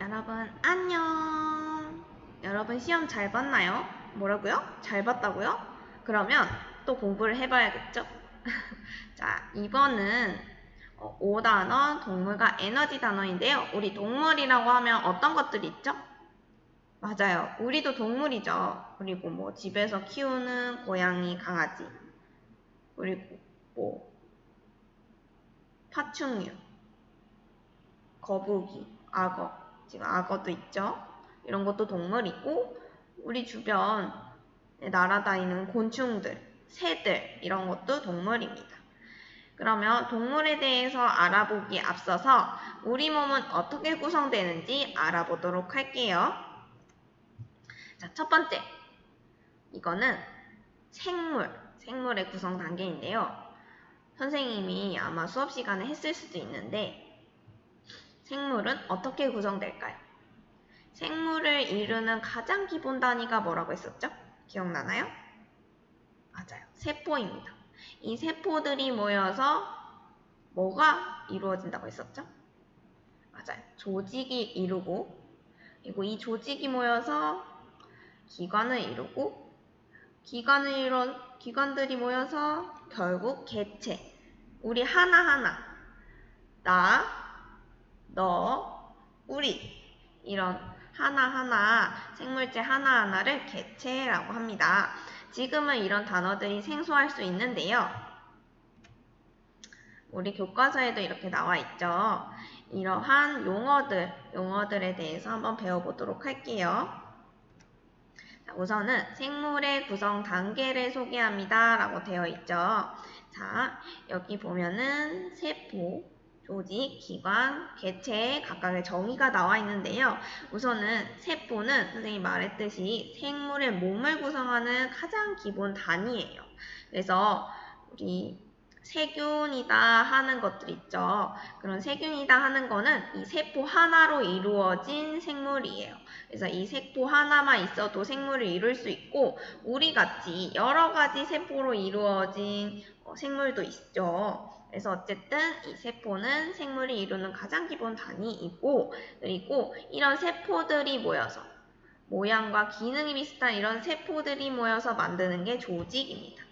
여러분 안녕. 여러분 시험 잘 봤나요? 뭐라고요? 잘 봤다고요? 그러면 또 공부를 해봐야겠죠? 자, 이번은 5단원 동물과 에너지 단원인데요. 우리 동물이라고 하면 어떤 것들이 있죠? 맞아요. 우리도 동물이죠. 그리고 뭐 집에서 키우는 고양이, 강아지, 그리고 뭐 파충류, 거북이, 악어, 지금 악어도 있죠. 이런 것도 동물이고, 우리 주변에 날아다니는 곤충들, 새들, 이런 것도 동물입니다. 그러면 동물에 대해서 알아보기에 앞서서 우리 몸은 어떻게 구성되는지 알아보도록 할게요. 자, 첫 번째. 이거는 생물의 구성 단계인데요. 선생님이 아마 수업 시간에 했을 수도 있는데, 생물은 어떻게 구성될까요? 생물을 이루는 가장 기본 단위가 뭐라고 했었죠? 기억나나요? 맞아요. 세포입니다. 이 세포들이 모여서 뭐가 이루어진다고 했었죠? 맞아요. 조직이 이루고, 그리고 이 조직이 모여서 기관을 이루고, 기관들이 모여서 결국 개체, 우리 하나하나, 나, 너, 우리, 이런 하나하나, 생물체 하나하나를 개체라고 합니다. 지금은 이런 단어들이 생소할 수 있는데요. 우리 교과서에도 이렇게 나와 있죠. 이러한 용어들에 대해서 한번 배워보도록 할게요. 자, 우선은 생물의 구성 단계를 소개합니다. 라고 되어 있죠. 자, 여기 보면은 세포, 조직, 기관, 개체 각각의 정의가 나와 있는데요. 우선은 세포는 선생님이 말했듯이 생물의 몸을 구성하는 가장 기본 단위예요. 그래서 우리 세균이다 하는 것들 있죠. 그런 세균이다 하는 거는 이 세포 하나로 이루어진 생물이에요. 그래서 이 세포 하나만 있어도 생물을 이룰 수 있고 우리같이 여러 가지 세포로 이루어진 생물도 있죠. 그래서 어쨌든 이 세포는 생물이 이루는 가장 기본 단위이고 그리고 이런 세포들이 모여서 모양과 기능이 비슷한 이런 세포들이 모여서 만드는 게 조직입니다.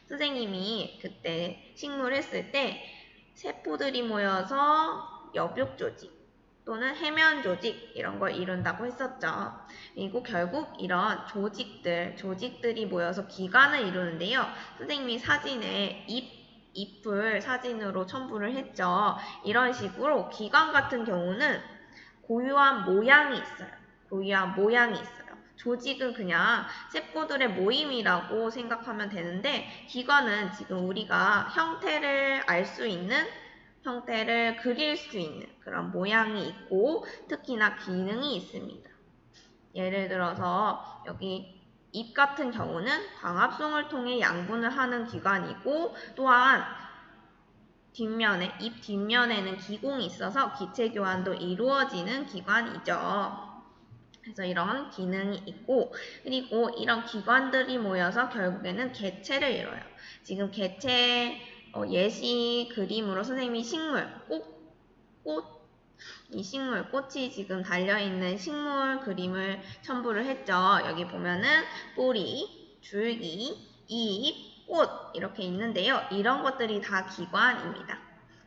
선생님이 그때 식물 했을 때 세포들이 모여서 엽육 조직 또는 해면 조직 이런 걸 이룬다고 했었죠. 그리고 결국 이런 조직들이 모여서 기관을 이루는데요. 선생님이 사진에 잎을 사진으로 첨부를 했죠. 이런 식으로 기관 같은 경우는 고유한 모양이 있어요. 조직은 그냥 세포들의 모임이라고 생각하면 되는데 기관은 지금 우리가 형태를 알 수 있는 형태를 그릴 수 있는 그런 모양이 있고 특히나 기능이 있습니다. 예를 들어서 여기 잎 같은 경우는 광합성을 통해 양분을 하는 기관이고 또한 잎 뒷면에는 기공이 있어서 기체 교환도 이루어지는 기관이죠. 그래서 이런 기능이 있고 그리고 이런 기관들이 모여서 결국에는 개체를 이뤄요. 지금 개체 예시 그림으로 선생님이 꽃이 지금 달려있는 식물 그림을 첨부를 했죠. 여기 보면은 뿌리, 줄기, 잎, 꽃 이렇게 있는데요. 이런 것들이 다 기관입니다.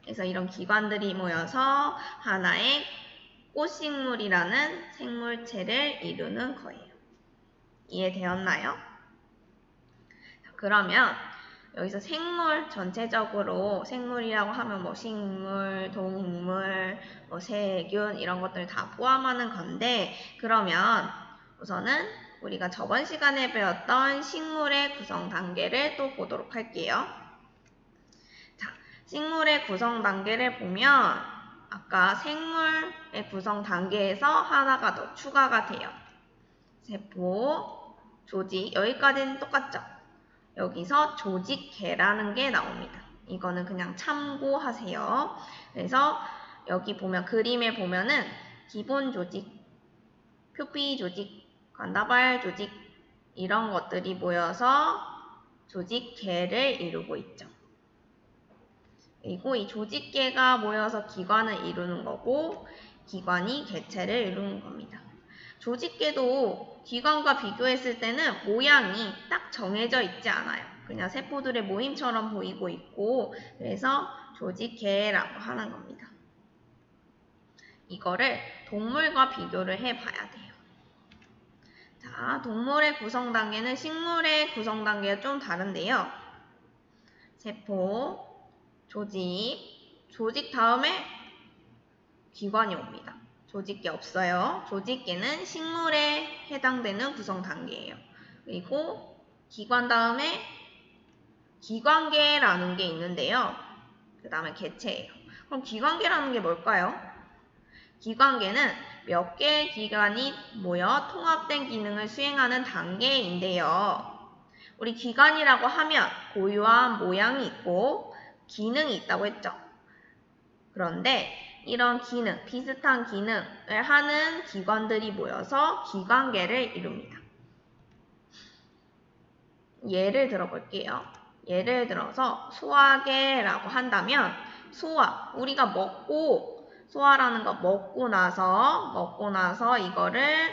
그래서 이런 기관들이 모여서 하나의 꽃식물이라는 생물체를 이루는 거예요. 이해되었나요? 그러면 여기서 생물 전체적으로 생물이라고 하면 뭐 식물, 동물, 뭐 세균 이런 것들 다 포함하는 건데 그러면 우선은 우리가 저번 시간에 배웠던 식물의 구성 단계를 또 보도록 할게요. 자, 식물의 구성 단계를 보면 아까 생물의 구성 단계에서 하나가 더 추가가 돼요. 세포, 조직, 여기까지는 똑같죠? 여기서 조직계라는 게 나옵니다. 이거는 그냥 참고하세요. 그래서 여기 보면 그림에 보면은 기본 조직, 표피 조직, 관다발 조직 이런 것들이 모여서 조직계를 이루고 있죠. 그리고 이 조직계가 모여서 기관을 이루는 거고 기관이 개체를 이루는 겁니다. 조직계도 기관과 비교했을 때는 모양이 딱 정해져 있지 않아요. 그냥 세포들의 모임처럼 보이고 있고 그래서 조직계라고 하는 겁니다. 이거를 동물과 비교를 해봐야 돼요. 자, 동물의 구성 단계는 식물의 구성 단계가 좀 다른데요. 세포, 조직 다음에 기관이 옵니다. 조직계 없어요. 조직계는 식물에 해당되는 구성 단계예요. 그리고 기관 다음에 기관계라는 게 있는데요. 그 다음에 개체예요. 그럼 기관계라는 게 뭘까요? 기관계는 몇 개의 기관이 모여 통합된 기능을 수행하는 단계인데요. 우리 기관이라고 하면 고유한 모양이 있고 기능이 있다고 했죠. 그런데 이런 기능, 비슷한 기능을 하는 기관들이 모여서 기관계를 이룹니다. 예를 들어볼게요. 예를 들어서 소화계라고 한다면 소화, 우리가 소화라는 거 먹고 나서 이거를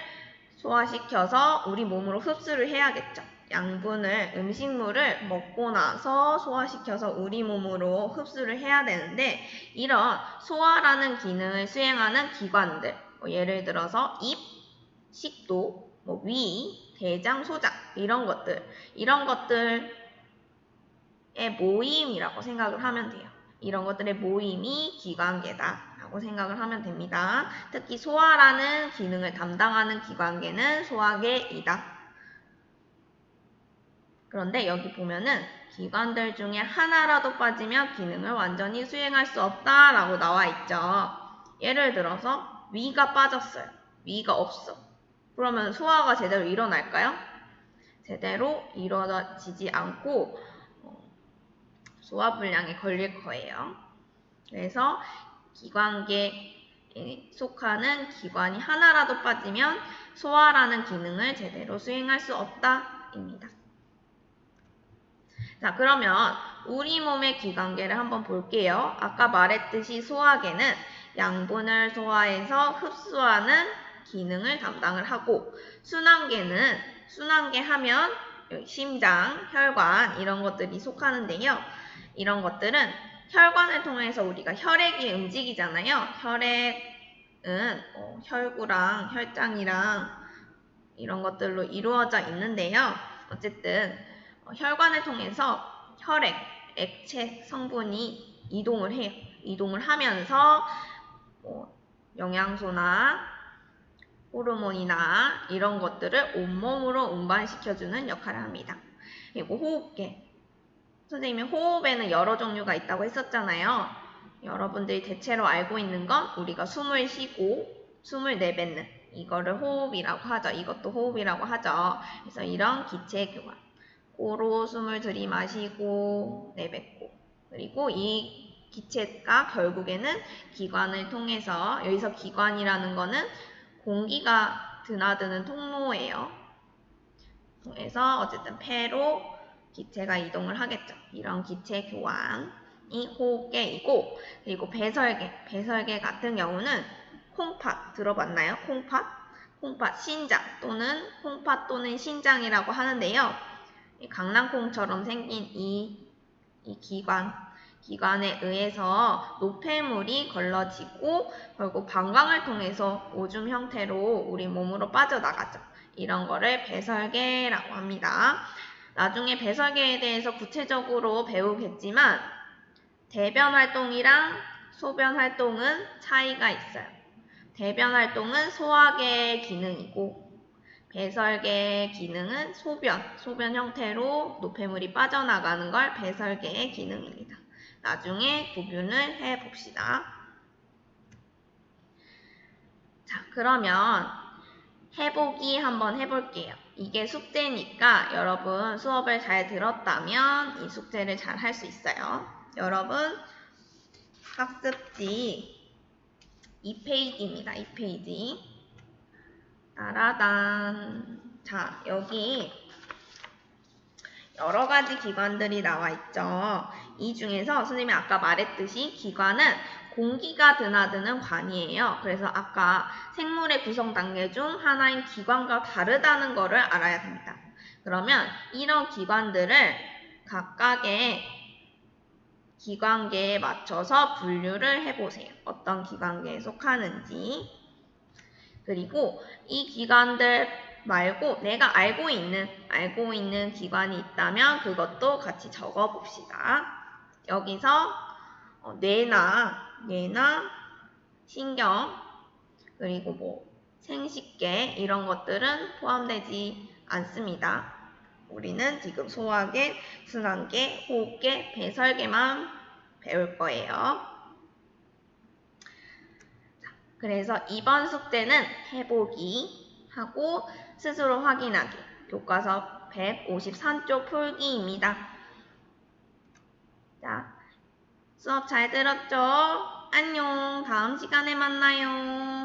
소화시켜서 우리 몸으로 흡수를 해야겠죠. 양분을, 음식물을 먹고 나서 소화시켜서 우리 몸으로 흡수를 해야 되는데 이런 소화라는 기능을 수행하는 기관들, 예를 들어서 입, 식도, 위, 대장, 소장 이런 것들의 모임이라고 생각을 하면 돼요. 이런 것들의 모임이 기관계다 라고 생각을 하면 됩니다. 특히 소화라는 기능을 담당하는 기관계는 소화계이다. 그런데 여기 보면은 기관들 중에 하나라도 빠지면 기능을 완전히 수행할 수 없다라고 나와 있죠. 예를 들어서 위가 빠졌어요. 위가 없어. 그러면 소화가 제대로 일어날까요? 제대로 이루어지지 않고 소화불량에 걸릴 거예요. 그래서 기관계에 속하는 기관이 하나라도 빠지면 소화라는 기능을 제대로 수행할 수 없다입니다. 자, 그러면 우리 몸의 기관계를 한번 볼게요. 아까 말했듯이 소화계는 양분을 소화해서 흡수하는 기능을 담당을 하고 순환계 하면 심장, 혈관 이런 것들이 속하는데요. 이런 것들은 혈관을 통해서 우리가 혈액이 움직이잖아요. 혈액은 혈구랑 혈장이랑 이런 것들로 이루어져 있는데요. 어쨌든 혈관을 통해서 혈액, 액체 성분이 이동을 해요. 이동을 하면서 영양소나 호르몬이나 이런 것들을 온몸으로 운반시켜주는 역할을 합니다. 그리고 호흡계. 선생님이 호흡에는 여러 종류가 있다고 했었잖아요. 여러분들이 대체로 알고 있는 건 우리가 숨을 쉬고 숨을 내뱉는 이거를 호흡이라고 하죠. 이것도 호흡이라고 하죠. 그래서 이런 기체 교환. 코로 숨을 들이마시고 내뱉고 그리고 이 기체가 결국에는 기관을 통해서 여기서 기관이라는 거는 공기가 드나드는 통로예요. 통해서 어쨌든 폐로 기체가 이동을 하겠죠. 이런 기체 교환이 호흡계이고 그리고 배설계 같은 경우는 콩팥 들어봤나요? 콩팥 신장 또는 콩팥 또는 신장이라고 하는데요. 강낭콩처럼 생긴 이 기관에 의해서 노폐물이 걸러지고 결국 방광을 통해서 오줌 형태로 우리 몸으로 빠져나가죠. 이런 거를 배설계라고 합니다. 나중에 배설계에 대해서 구체적으로 배우겠지만 대변 활동이랑 소변 활동은 차이가 있어요. 대변 활동은 소화계의 기능이고 배설계의 기능은 소변 형태로 노폐물이 빠져나가는 걸 배설계의 기능입니다. 나중에 구분을 해봅시다. 자, 그러면 해보기 한번 해볼게요. 이게 숙제니까 여러분 수업을 잘 들었다면 이 숙제를 잘 할 수 있어요. 여러분 학습지 2페이지입니다. 2페이지. 따라단. 자, 여기 여러 가지 기관들이 나와 있죠. 이 중에서 선생님이 아까 말했듯이 기관은 공기가 드나드는 관이에요. 그래서 아까 생물의 구성 단계 중 하나인 기관과 다르다는 것을 알아야 됩니다. 그러면 이런 기관들을 각각의 기관계에 맞춰서 분류를 해보세요. 어떤 기관계에 속하는지. 그리고 이 기관들 말고 내가 알고 있는 기관이 있다면 그것도 같이 적어봅시다. 여기서 뇌나 신경, 그리고 뭐 생식계 이런 것들은 포함되지 않습니다. 우리는 지금 소화계, 순환계, 호흡계, 배설계만 배울 거예요. 그래서 이번 숙제는 해보기 하고 스스로 확인하기, 교과서 153쪽 풀기입니다. 자, 수업 잘 들었죠? 안녕. 다음 시간에 만나요.